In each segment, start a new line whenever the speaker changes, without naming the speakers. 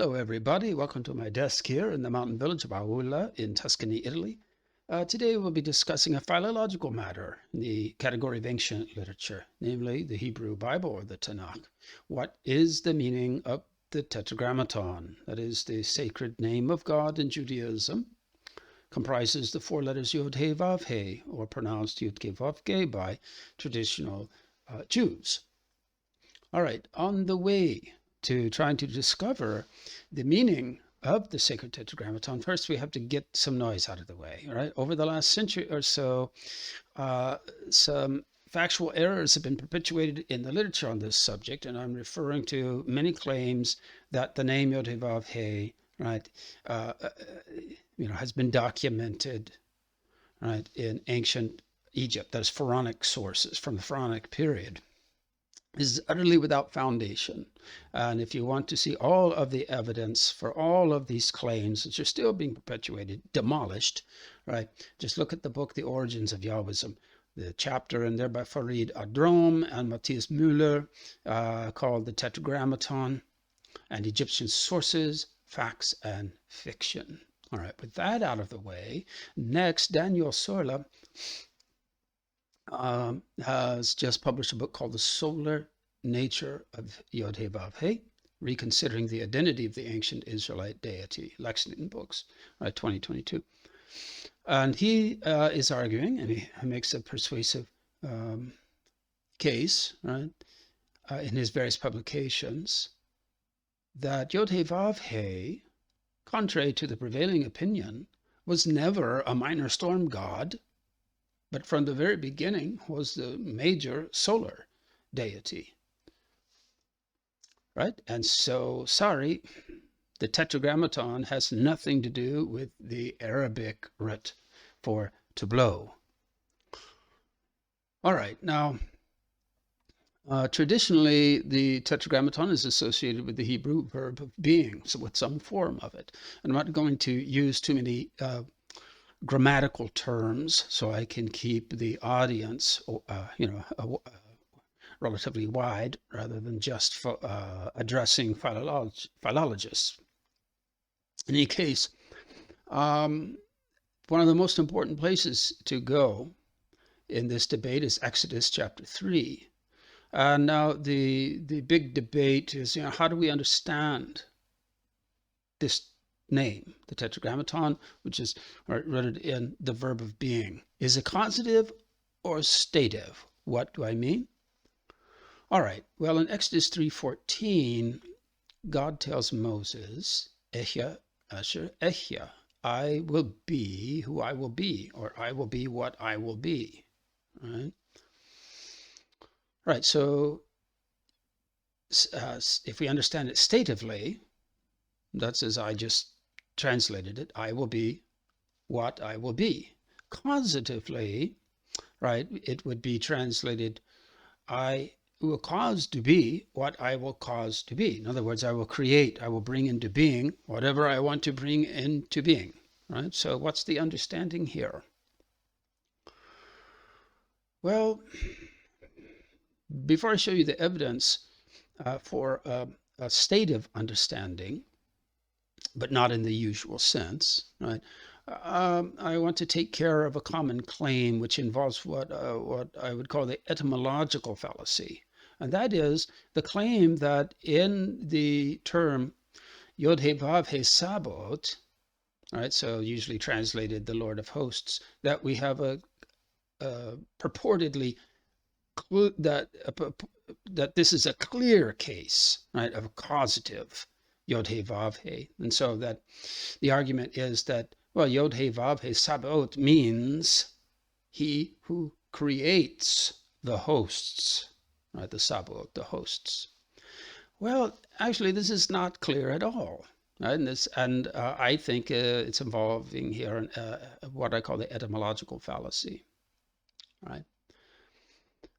Hello everybody, welcome to my desk here in the mountain village of Aulla in Tuscany, Italy. Today we'll be discussing a philological matter in the category of ancient literature, namely the Hebrew Bible or the Tanakh. What is the meaning of the Tetragrammaton? That is the sacred name of God in Judaism. Comprises the four letters Yhwh, or pronounced Yudke by traditional Jews. All right, on the way to trying to discover the meaning of the sacred Tetragrammaton, first we have to get some noise out of the way. All right, over the last century or so, some factual errors have been perpetuated in the literature on this subject, and I'm referring to many claims that the name Yhwh, right, has been documented, right, in ancient Egypt. That is Pharaonic sources from the Pharaonic period. Is utterly without foundation. And if you want to see all of the evidence for all of these claims, which are still being perpetuated, demolished, right? Just look at the book, The Origins of Yahwism, the chapter in there by Farid Adrom and Matthias Müller called the Tetragrammaton and Egyptian Sources, Facts and Fiction. All right, with that out of the way, next, Zinner Aulla has just published a book called The Solar Nature of Yhwh, Reconsidering the Identity of the Ancient Israelite Deity, Lexington Books, right, 2022. And he is arguing, and he makes a persuasive case, right, in his various publications, that Yhwh, contrary to the prevailing opinion, was never a minor storm god, but from the very beginning was the major solar deity, right? And so, sorry, the Tetragrammaton has nothing to do with the Arabic root for to blow. All right, now, traditionally, the Tetragrammaton is associated with the Hebrew verb of being, so with some form of it. And I'm not going to use too many grammatical terms, so I can keep the audience, relatively wide, rather than just addressing philologists. In any case, one of the most important places to go in this debate is Exodus chapter 3. And now the big debate is, how do we understand this name, the Tetragrammaton, which is rooted in the verb of being? Is it causative or stative? What do I mean? All right, well, in Exodus 3:14, God tells Moses, Ehyeh, Asher, Ehyeh, I will be who I will be, or I will be what I will be, right? Right, so if we understand it statively, that's as I just translated it, I will be what I will be. Causatively, right, it would be translated, I will cause to be what I will cause to be. In other words, I will create, I will bring into being whatever I want to bring into being, right? So what's the understanding here? Well, before I show you the evidence for a stative understanding, but not in the usual sense, right? I want to take care of a common claim which involves what I would call the etymological fallacy. And that is the claim that in the term Yhwh Sabaoth, right, so usually translated the Lord of Hosts, that we have a purportedly that this is a clear case, right, of causative Yhwh. And so that the argument is that, well, Yhwh Sabaoth means he who creates the hosts, right, the Sabaoth, the hosts. Well, actually, this is not clear at all. Right? And I think it's involving here what I call the etymological fallacy. Right?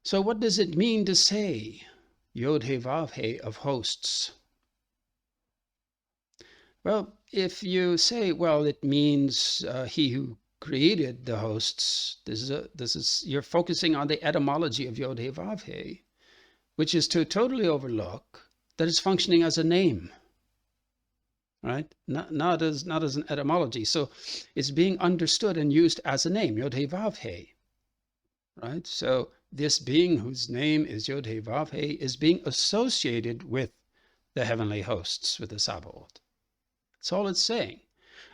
So what does it mean to say Yhwh of hosts? Well, if you say, well, it means he who created the hosts, you're focusing on the etymology of Yhwh, which is to totally overlook that it's functioning as a name. right? Not as an etymology. So it's being understood and used as a name, Yhwh, right? So this being whose name is Yhwh is being associated with the heavenly hosts, with the Sabaoth. That's all it's saying.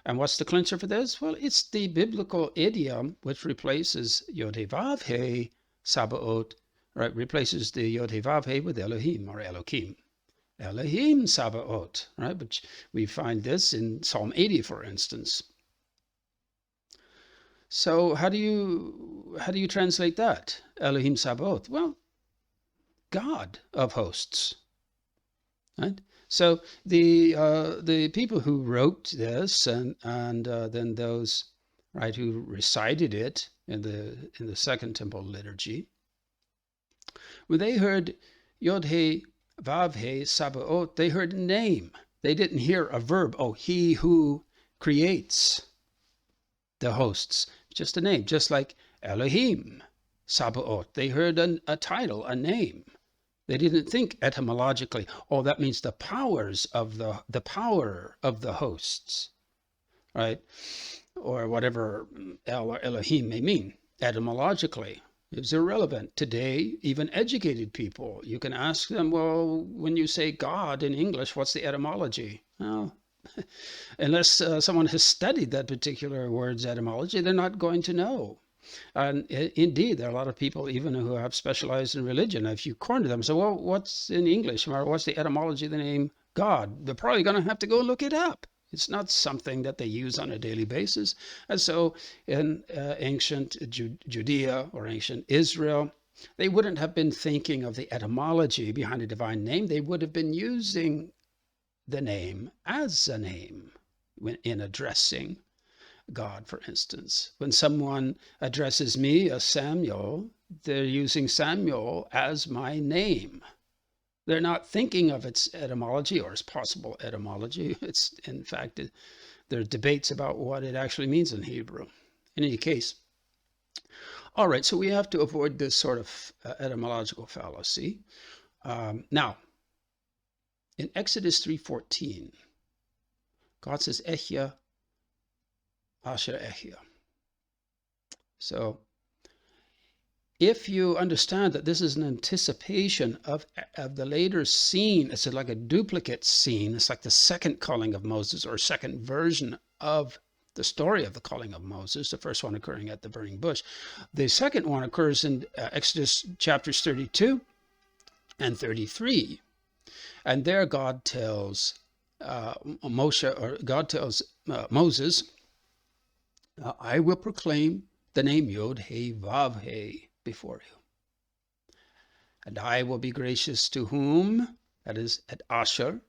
And what's the clincher for this? Well, it's the biblical idiom which replaces Yhwh, Sabaoth, right? Replaces the Yhwh with Elohim or Elohim. Elohim Sabaoth, right? But we find this in Psalm 80, for instance. So how do you translate that? Elohim Sabaoth. Well, God of hosts, right? So the people who wrote this and then those, right, who recited it in the Second Temple liturgy, when they heard Yod-He Vav-He Sabaoth, they heard a name. They didn't hear a verb. Oh, he who creates the hosts. Just a name, just like Elohim Sabaoth. They heard a title, a name. They didn't think etymologically, oh, that means the powers of the power of the hosts, right? Or whatever El or Elohim may mean etymologically. It's irrelevant. Today, even educated people, you can ask them, well, when you say God in English, what's the etymology? Well, unless someone has studied that particular word's etymology, they're not going to know. And indeed, there are a lot of people even who have specialized in religion. If you corner them, so, well, what's in English, or what's the etymology of the name God? They're probably going to have to go look it up. It's not something that they use on a daily basis. And so in ancient Judea or ancient Israel, they wouldn't have been thinking of the etymology behind a divine name. They would have been using the name as a name when in addressing God, for instance. When someone addresses me as Samuel, they're using Samuel as my name. They're not thinking of its etymology or its possible etymology. It's, in fact, there are debates about what it actually means in Hebrew. In any case, all right, so we have to avoid this sort of etymological fallacy. Now, in Exodus 3:14, God says, Ehyeh, Asher Ehyeh. So if you understand that this is an anticipation of the later scene, it's like a duplicate scene. It's like the second calling of Moses, or second version of the story of the calling of Moses, the first one occurring at the burning bush. The second one occurs in Exodus chapters 32 and 33. And there God tells Moses, I will proclaim the name Yod-He Vav-He before you. And I will be gracious to whom? That is, at Asher,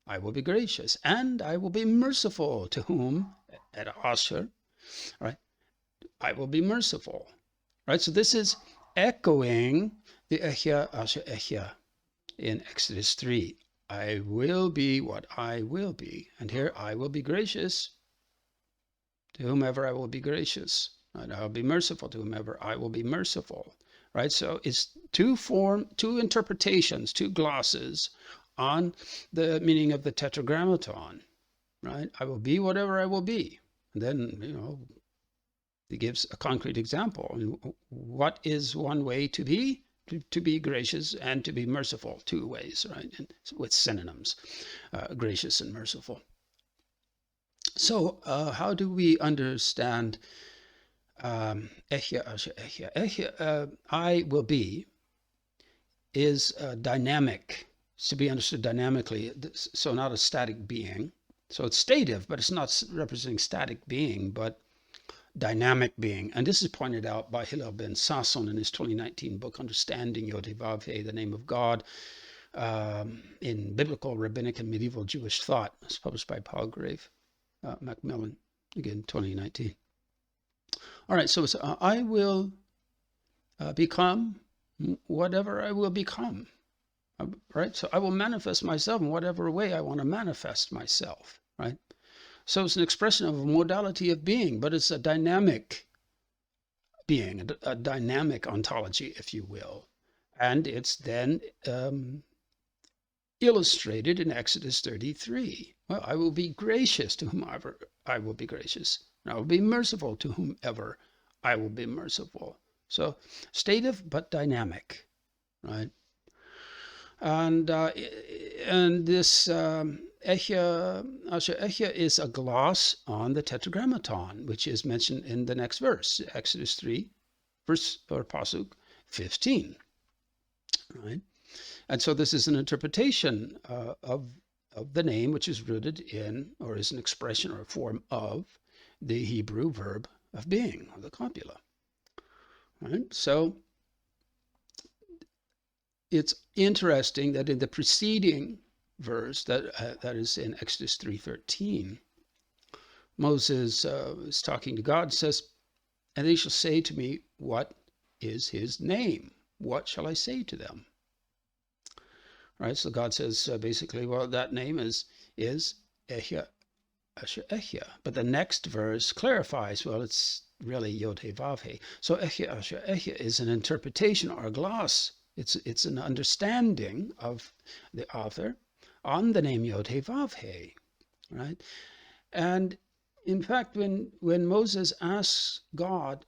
I will be gracious. And I will be merciful to whom? At Asher, right? I will be merciful, right? So this is echoing the Ehyeh, Asher, Ehyeh in Exodus 3. I will be what I will be. And here, I will be gracious to whomever I will be gracious. And I'll be merciful to whomever I will be merciful. Right? So it's two interpretations, two glosses on the meaning of the Tetragrammaton. Right? I will be whatever I will be. And then, he gives a concrete example. What is one way to be? To be gracious and to be merciful, two ways, right? And with synonyms, gracious and merciful. So how do we understand Ehyeh, Asher, Ehyeh? Ehyeh, I will be, is dynamic. It's to be understood dynamically, so not a static being. So it's stative, but it's not representing static being, but dynamic being. And this is pointed out by Hillel ben Sasson in his 2019 book, Understanding Yod-He, the Name of God, in Biblical, Rabbinic, and Medieval Jewish Thought. It's published by Palgrave Macmillan, again, 2019. All right, so it's, I will become whatever I will become, right? So I will manifest myself in whatever way I want to manifest myself, right? So it's an expression of a modality of being, but it's a dynamic being, a dynamic ontology, if you will. And it's then illustrated in Exodus 33, Well, I will be gracious to whomever I will be gracious. And I will be merciful to whomever I will be merciful. So stative but dynamic, right? And this Ehyeh is a gloss on the Tetragrammaton, which is mentioned in the next verse, Exodus 3, verse or pasuk 15, right? And so this is an interpretation of the name, which is rooted in, or is an expression or a form of, the Hebrew verb of being, or the copula, right? So it's interesting that in the preceding verse, that is in Exodus 3:13, Moses is talking to God, says, "And they shall say to me, what is his name? What shall I say to them?" Right? So God says basically, well, that name is Ehyeh, Ehyeh. But the next verse clarifies, well, it's really Yhwh, Vavhe. So Ehyeh is an interpretation or a gloss. It's an understanding of the author on the name Yhwh, Vavhe, right? And in fact, when Moses asks God,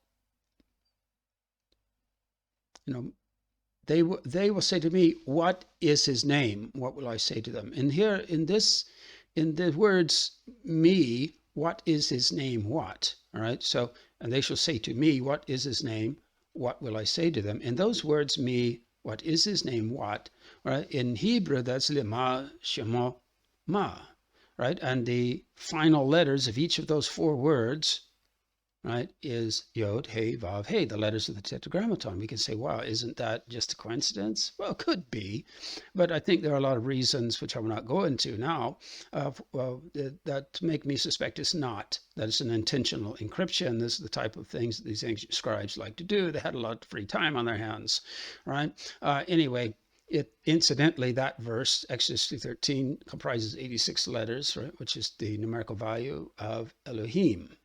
they will say to me, what is his name? What will I say to them? And here in the words me, what is his name? What? All right. So, and they shall say to me, what is his name? What will I say to them? In those words, me, what is his name? What? Right. In Hebrew, that's lema, shemo, ma. Right. And the final letters of each of those four words, right, is Yod, He, Vav, He, the letters of the Tetragrammaton. We can say, wow, isn't that just a coincidence? Well, it could be, but I think there are a lot of reasons, which I will not go into now, that make me suspect it's not, that it's an intentional encryption. This is the type of things that these ancient scribes like to do. They had a lot of free time on their hands, right? Anyway, incidentally, that verse, Exodus 3:13, comprises 86 letters, right, which is the numerical value of Elohim.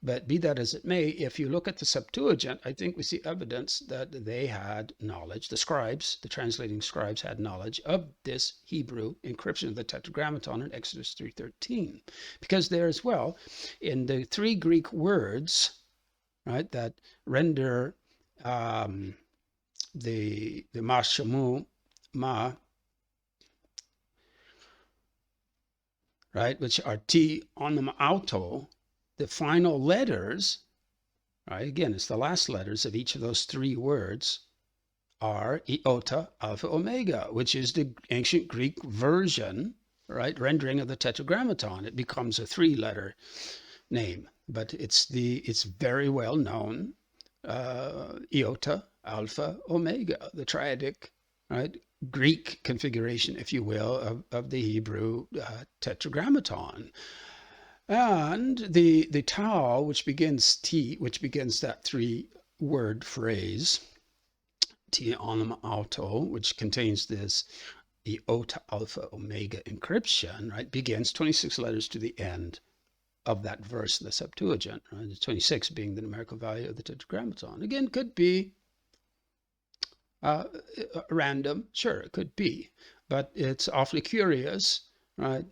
But be that as it may, if you look at the Septuagint, I think we see evidence that they had knowledge, the scribes, the translating scribes had knowledge of this Hebrew encryption of the Tetragrammaton in Exodus 3:13. Because there as well, in the three Greek words, right, that render the ma shamu, ma, right, which are T onom auto, the final letters, right, again, it's the last letters of each of those three words, are iota, alpha, omega, which is the ancient Greek version, right, rendering of the Tetragrammaton. It becomes a three-letter name, but it's very well known iota, alpha, omega, the triadic, right, Greek configuration, if you will, of the Hebrew Tetragrammaton. And the tau, which begins that three-word phrase, T onom auto, which contains this iota, alpha, omega encryption, right, begins 26 letters to the end of that verse in the Septuagint, right? The 26 being the numerical value of the Tetragrammaton. Again, could be random, sure, it could be, but it's awfully curious, right?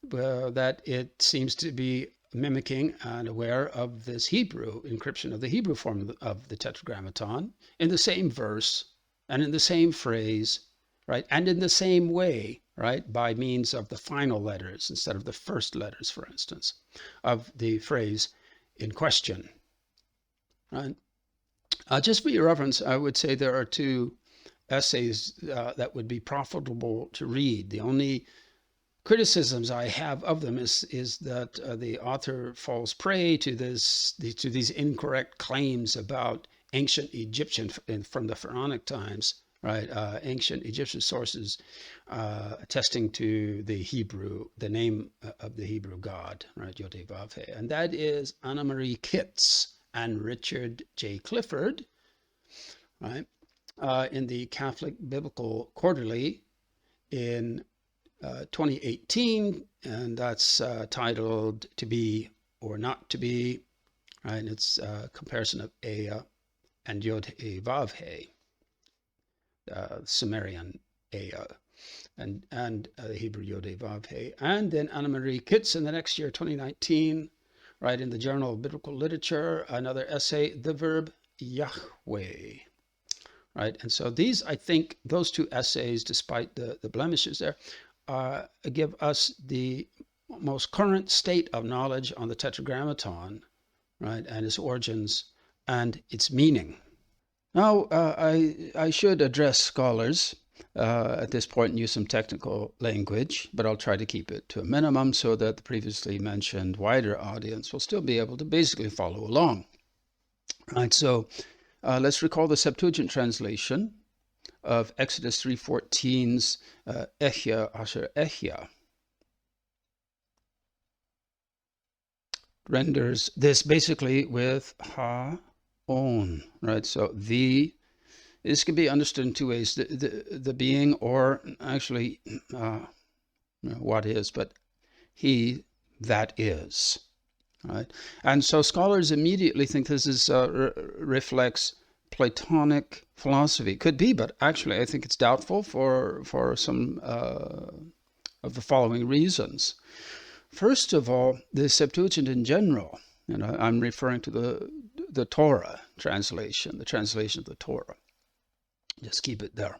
That it seems to be mimicking and aware of this Hebrew encryption of the Hebrew form of the Tetragrammaton in the same verse and in the same phrase, right? And in the same way, right? By means of the final letters instead of the first letters, for instance, of the phrase in question, right? Just for your reference, I would say there are two essays that would be profitable to read. The only criticisms I have of them is that the author falls prey to these incorrect claims about ancient Egyptian from the Pharaonic times, right? Ancient Egyptian sources attesting to the name of the Hebrew God, right? Yhwh, Vavhe, and that is Anna Marie Kitz and Richard J. Clifford, right? In the Catholic Biblical Quarterly in 2018, and that's titled "To Be or Not to Be," right? And it's a comparison of Ehyeh and Yhwh, Vavhe, Sumerian Ehyeh. and Hebrew Yhwh, and then Anna Marie Kitz in the next year, 2019, right, in the Journal of Biblical Literature, another essay, The Verb Yahweh, right? And so these, I think, those two essays, despite the blemishes there, give us the most current state of knowledge on the Tetragrammaton, right, and its origins and its meaning. Now, I should address scholars at this point and use some technical language, but I'll try to keep it to a minimum so that the previously mentioned wider audience will still be able to basically follow along. Right, so let's recall the Septuagint translation of Exodus 3:14's Ehyeh asher Ehyeh. Renders this basically with ha-on, right? So this can be understood in two ways: the being, or actually what is, but he that is, right? And so scholars immediately think this is reflects Platonic philosophy. Could be, but actually I think it's doubtful for some of the following reasons. First of all, the Septuagint in general, I'm referring to the Torah translation, the translation of the Torah. Just keep it there.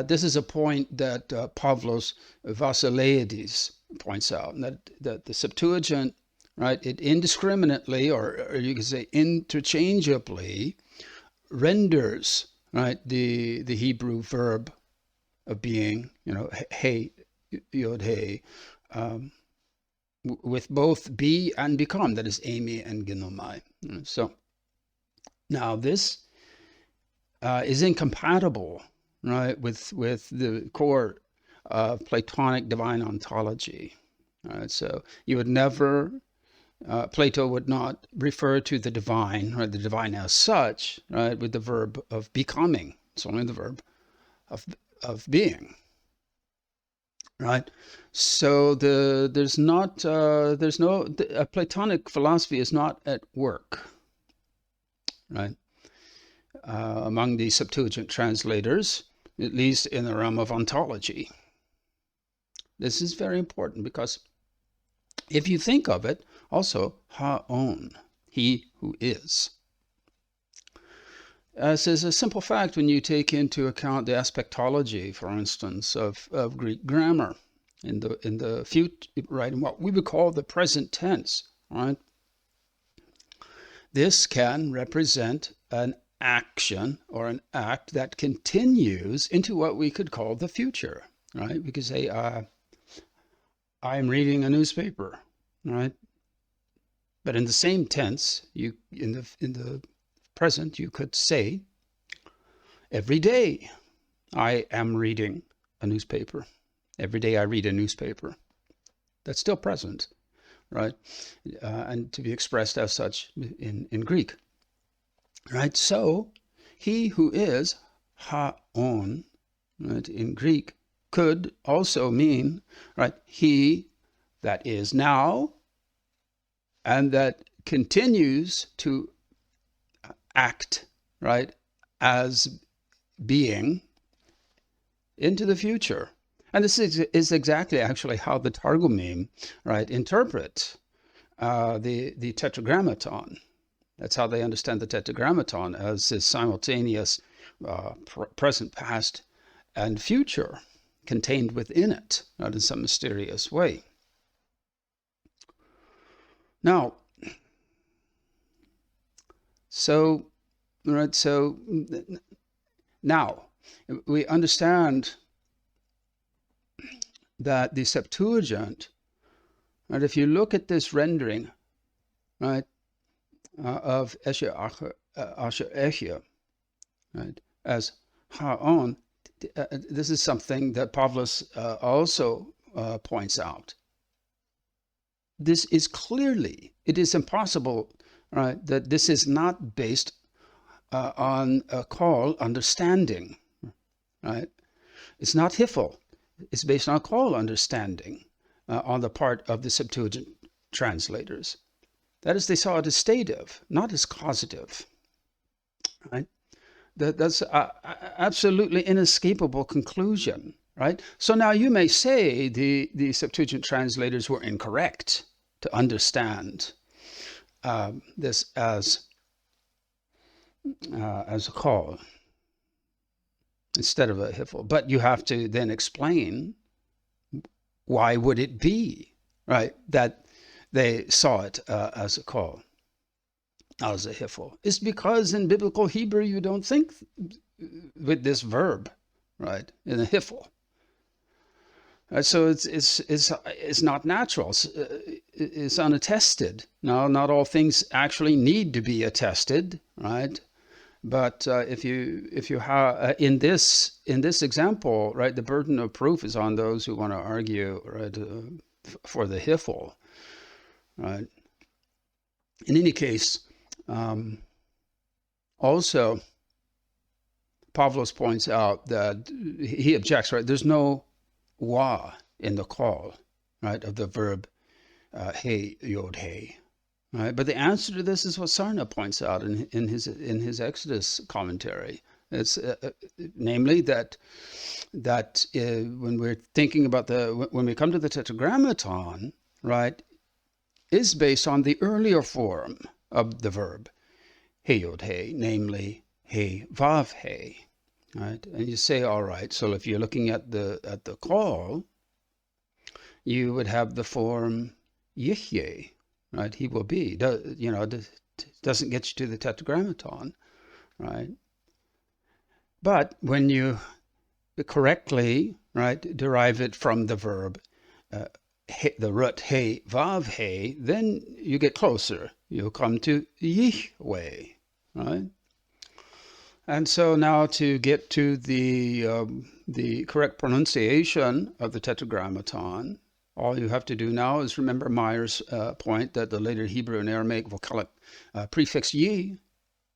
This is a point that Pavlos Vasileiadis points out, and that the Septuagint, right, it indiscriminately, or you could say interchangeably, renders, right, the Hebrew verb of being, hey, Yhwh, with both be and become, that is Ehyeh and Ginomai. So now this is incompatible, right, with the core of Platonic divine ontology. Right? So you would never, Plato would not refer to the divine, right, the divine as such, right, with the verb of becoming. It's only the verb of being. Right, so there's no Platonic philosophy is not at work, right, among the Septuagint translators, at least in the realm of ontology. This is very important because if you think of it, also ha-on, he who is. As is a simple fact when you take into account the aspectology, for instance, of Greek grammar in the future, right, in what we would call the present tense, right? This can represent an action or an act that continues into what we could call the future, right? We could say, I'm reading a newspaper, right? But in the same tense, in the present, you could say, every day I am reading a newspaper. Every day I read a newspaper. That's still present, right? And to be expressed as such in Greek, right? So he who is ha-on, right, in Greek could also mean, right, he that is now and that continues to act, right, as being into the future. And this is exactly actually how the Targumim, right, interpret the Tetragrammaton. That's how they understand the Tetragrammaton, as this simultaneous present, past, and future contained within it, not in some mysterious way. Now, so now we understand that the Septuagint, right, if you look at this rendering, right, of Ehyeh asher Ehyeh, right, as ha-on, this is something that Pavlos also points out. This is clearly, it is impossible, right, that this is not based on a call understanding, right? It's not Yhwh. It's based on a call understanding on the part of the Septuagint translators. That is, they saw it as stative, not as causative, right? That's absolutely inescapable conclusion, right? So now you may say the Septuagint translators were incorrect to understand this as a call instead of a Yhwh. But you have to then explain why would it be, right, that they saw it as a call, as a Yhwh. It's because in biblical Hebrew you don't think with this verb, right, in a Yhwh. Right, so it's not natural. It's unattested. Now, not all things actually need to be attested, right? But if you have in this example, right, the burden of proof is on those who want to argue, right, for the Yhwh, right. In any case, also Pavlos points out that he objects, right. There's no yhwh in the call, right, of the verb Yhwh. Right, but the answer to this is what Sarna points out in his Exodus commentary. It's namely that when we're thinking about when we come to the Tetragrammaton, right, is based on the earlier form of the verb Yhwh, namely Vav, right? And you say, all right, so if you're looking at the call, you would have the form Yhwh. Right, he will be. Doesn't get you to the Tetragrammaton, right? But when you correctly, right, derive it from the verb, the root vav, then you get closer. You'll come to Yhwh, right? And so now to get to the correct pronunciation of the Tetragrammaton, all you have to do now is remember Meyer's point that the later Hebrew and Aramaic vocalic prefix ye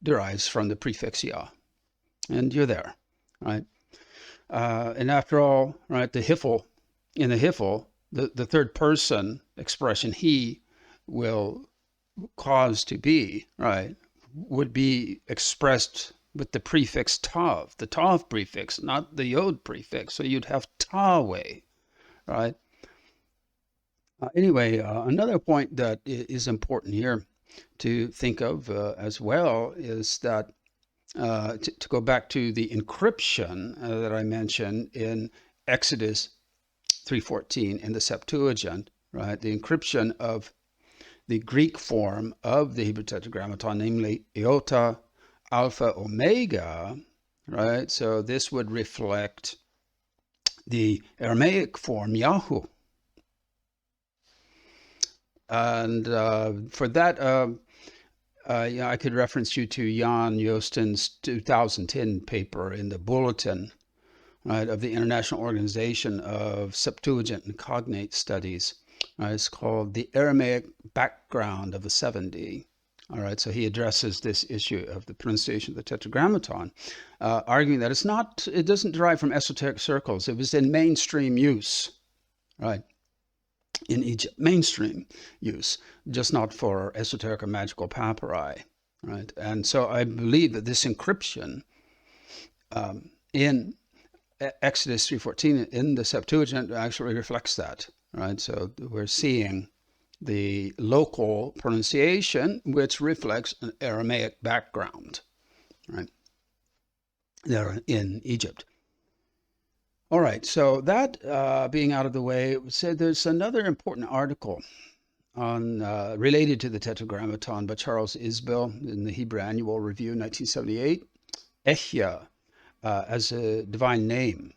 derives from the prefix yah. And you're there, right? And after all, right, in the Yhwh, the third person expression he will cause to be, right, would be expressed with the prefix tav, the tav prefix, not the yod prefix. So you'd have taway, right? Anyway, another point that is important here to think of as well is that to go back to the encryption that I mentioned in Exodus 3:14 in the Septuagint, right? The encryption of the Greek form of the Hebrew Tetragrammaton, namely iota, alpha, omega, right? So this would reflect the Aramaic form yahweh. And for that, I could reference you to Jan Joosten's 2010 paper in the Bulletin, right, of the International Organization of Septuagint and Cognate Studies. It's called The Aramaic Background of the 70. All right, so he addresses this issue of the pronunciation of the Tetragrammaton, arguing that it doesn't derive from esoteric circles. It was in mainstream use, right? In Egypt, mainstream use, just not for esoteric or magical papyri, right? And so I believe that this encryption in Exodus 3:14 in the Septuagint actually reflects that, right? So we're seeing the local pronunciation, which reflects an Aramaic background, right, there in Egypt. All right, so that being out of the way, there's another important article on related to the Tetragrammaton by Charles Isbell in the Hebrew Annual Review, 1978, Ehyeh as a divine name.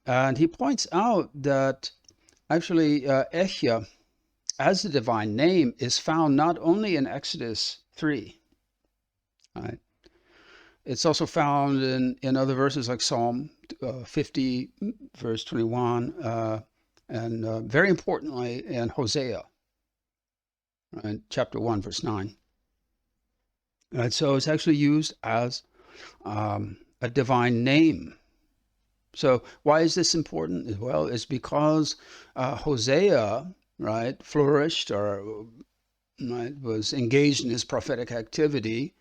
And he points out that actually Ehyeh as a divine name is found not only in Exodus 3, right? It's also found in other verses like Psalm 50, verse 21, and very importantly in Hosea, right, chapter 1, verse 9. Right, so it's actually used as a divine name. So why is this important? Well, it's because Hosea, right, flourished or right, was engaged in his prophetic activity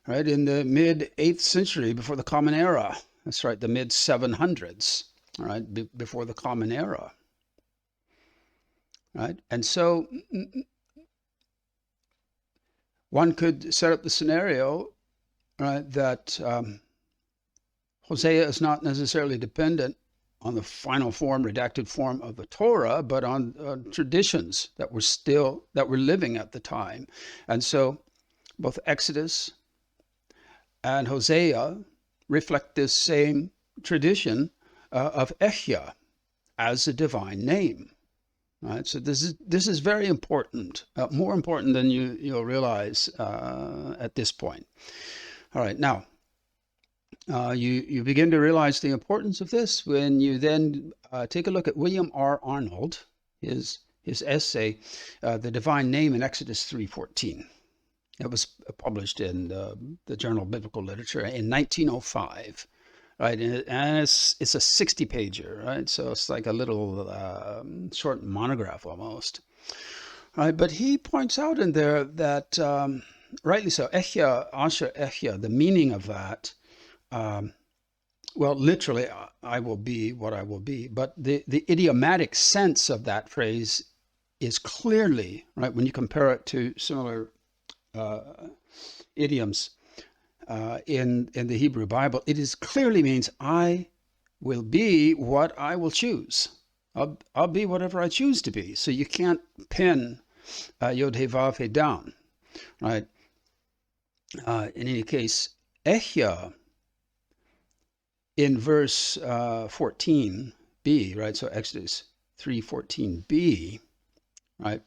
right, in the mid-8th century before the Common Era. That's right, the mid-700s, all right, before the Common Era, right? And so one could set up the scenario, right, that Hosea is not necessarily dependent on the final form, redacted form of the Torah, but on traditions that were living at the time. And so both Exodus and Hosea reflect this same tradition of Ehyeh as a divine name. Right? So this is very important, more important than you'll realize at this point. All right, now you begin to realize the importance of this when you then take a look at William R. Arnold, his essay, "The Divine Name in Exodus 3:14." It was published in the Journal of Biblical Literature in 1905, right? And it's a 60-pager, right? So it's like a little short monograph almost, right? But he points out in there that, rightly so, Ehyeh, Asher Ehyeh, the meaning of that, well, literally, I will be what I will be, but the idiomatic sense of that phrase is clearly, right, when you compare it to similar idioms in the Hebrew Bible, it clearly means I will be what I will choose. I'll be whatever I choose to be. So you can't pin Yod-Heh Vav-Heh down, right? In any case, Ehyeh in verse 14b, right? So Exodus 3:14b, right?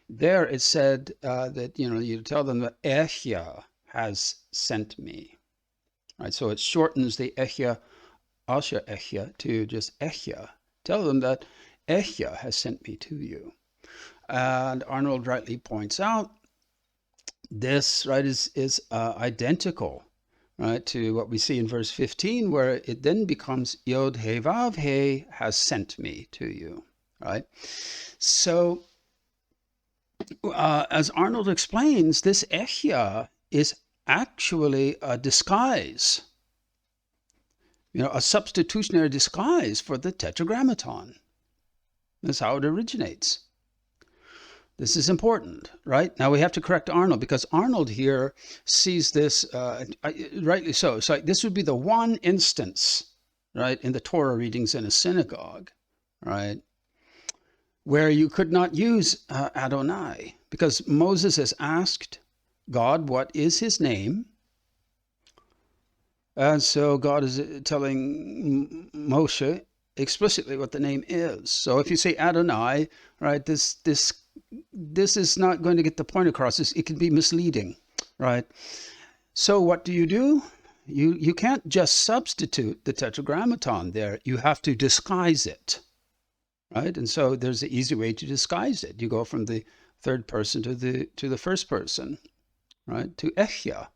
There it said that, you tell them that Ehyeh has sent me, right? So it shortens the Ehyeh, Asher Ehyeh, to just Ehyeh. Tell them that Ehyeh has sent me to you. And Arnold rightly points out this, right, is identical, right, to what we see in verse 15, where it then becomes Yod-Heh Vav-Heh has sent me to you, right? So as Arnold explains, this Ehyeh is actually a disguise, a substitutionary disguise for the Tetragrammaton. That's how it originates. This is important, right? Now we have to correct Arnold because Arnold here sees this, rightly so. So this would be the one instance, right, in the Torah readings in a synagogue, right, where you could not use Adonai, because Moses has asked God what is his name. And so God is telling Moshe explicitly what the name is. So if you say Adonai, right, this is not going to get the point across. It can be misleading, right? So what do? You can't just substitute the Tetragrammaton there. You have to disguise it, right? And so there's an easy way to disguise it. You go from the third person to the first person, right? To Ehyeh,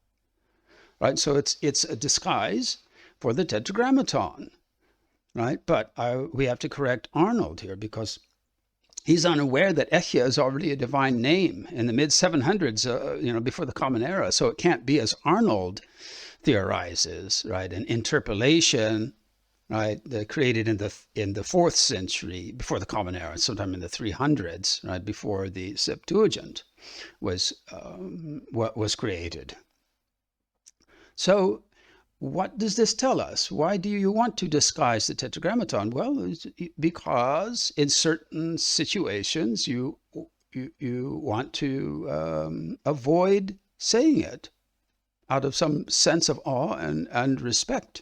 right? So it's a disguise for the Tetragrammaton, right? But we have to correct Arnold here because he's unaware that Ehyeh is already a divine name in the mid-700s, before the Common Era. So it can't be as Arnold theorizes, right? An interpolation, right, created in the 4th century before the Common Era, sometime in the 300s, right, before the Septuagint was created. So what does this tell us? Why do you want to disguise the Tetragrammaton? Well, because in certain situations you want to avoid saying it out of some sense of awe and respect.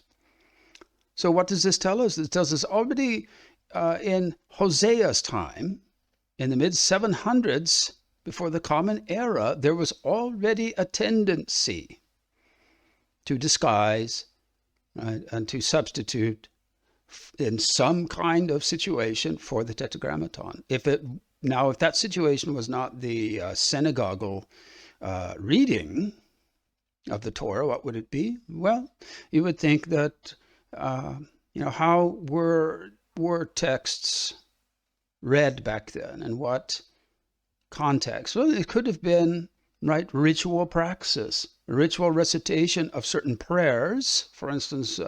So what does this tell us? It tells us already in Hosea's time, in the mid-700s, before the Common Era, there was already a tendency to disguise, right, and to substitute in some kind of situation for the Tetragrammaton. If that situation was not the synagogal reading of the Torah, what would it be? Well, you would think that how were texts read back then, and what context? Well, it could have been right? Ritual praxis, ritual recitation of certain prayers, for instance,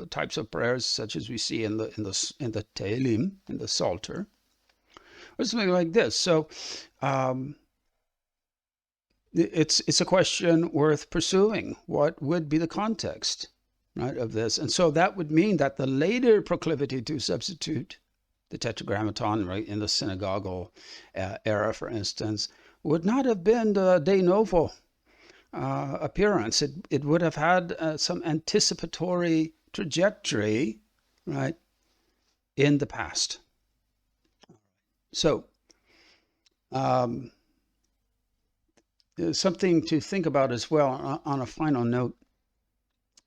types of prayers such as we see in the Tehillim, in the Psalter, or something like this. So it's a question worth pursuing. What would be the context, right, of this? And so that would mean that the later proclivity to substitute the Tetragrammaton, right, in the synagogal era, for instance, would not have been the de novo appearance. It would have had some anticipatory trajectory, right, in the past. So something to think about as well on a final note,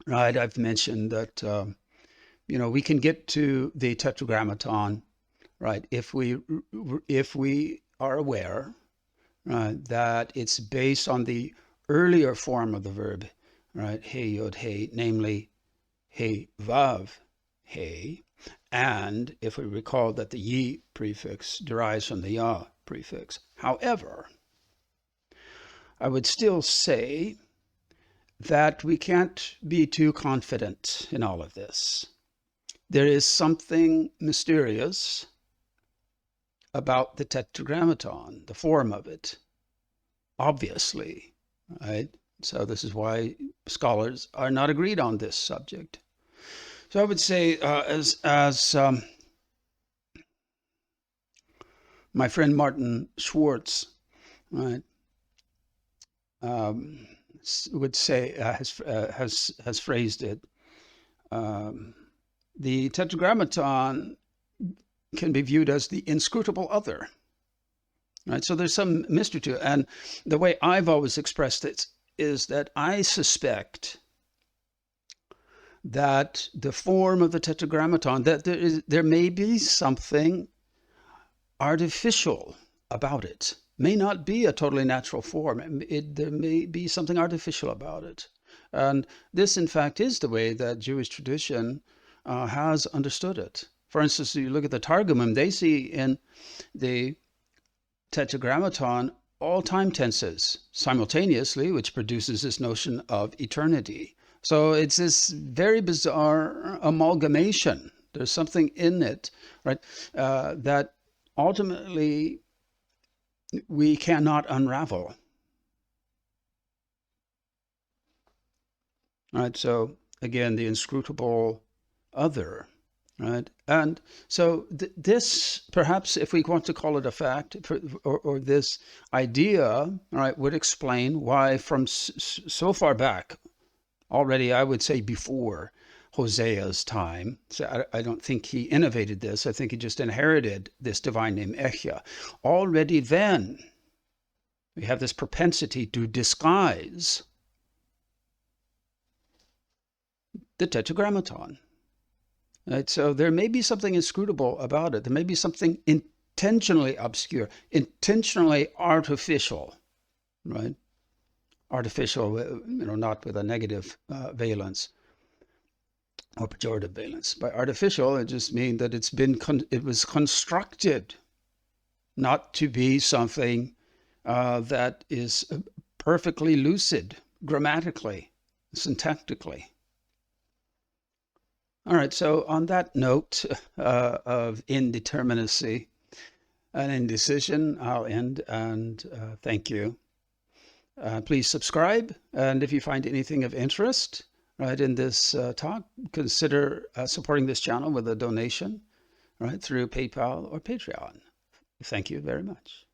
right? I've mentioned that, we can get to the Tetragrammaton, right, if we are aware, right, that it's based on the earlier form of the verb, right, Yhwh, namely Yhwh, and if we recall that the ye prefix derives from the yah prefix. However, I would still say that we can't be too confident in all of this. There is something mysterious about the Tetragrammaton, the form of it, obviously, right? So this is why scholars are not agreed on this subject. So I would say, as my friend Martin Schwartz, right, would say, has phrased it, the Tetragrammaton can be viewed as the inscrutable other, right? So there's some mystery to it. And the way I've always expressed it is that I suspect that the form of the Tetragrammaton, that there may be something artificial about it. May not be a totally natural form. There may be something artificial about it. And this, in fact, is the way that Jewish tradition has understood it. For instance, you look at the Targumim, they see in the Tetragrammaton all time tenses simultaneously, which produces this notion of eternity. So it's this very bizarre amalgamation. There's something in it, right, that ultimately we cannot unravel. Right, so again, the inscrutable other, right? And so this, perhaps, if we want to call it a fact, or this idea, right, would explain why from so far back, already I would say before Hosea's time, so I don't think he innovated this, I think he just inherited this divine name Ehyeh. Already then, we have this propensity to disguise the Tetragrammaton. Right? So there may be something inscrutable about it. There may be something intentionally obscure, intentionally artificial, right? Artificial, not with a negative valence or pejorative valence. By artificial, it just means that it was constructed not to be something that is perfectly lucid grammatically, syntactically. All right, so on that note of indeterminacy and indecision, I'll end and thank you. Please subscribe, and if you find anything of interest, right, in this talk, consider supporting this channel with a donation, right, through PayPal or Patreon. Thank you very much.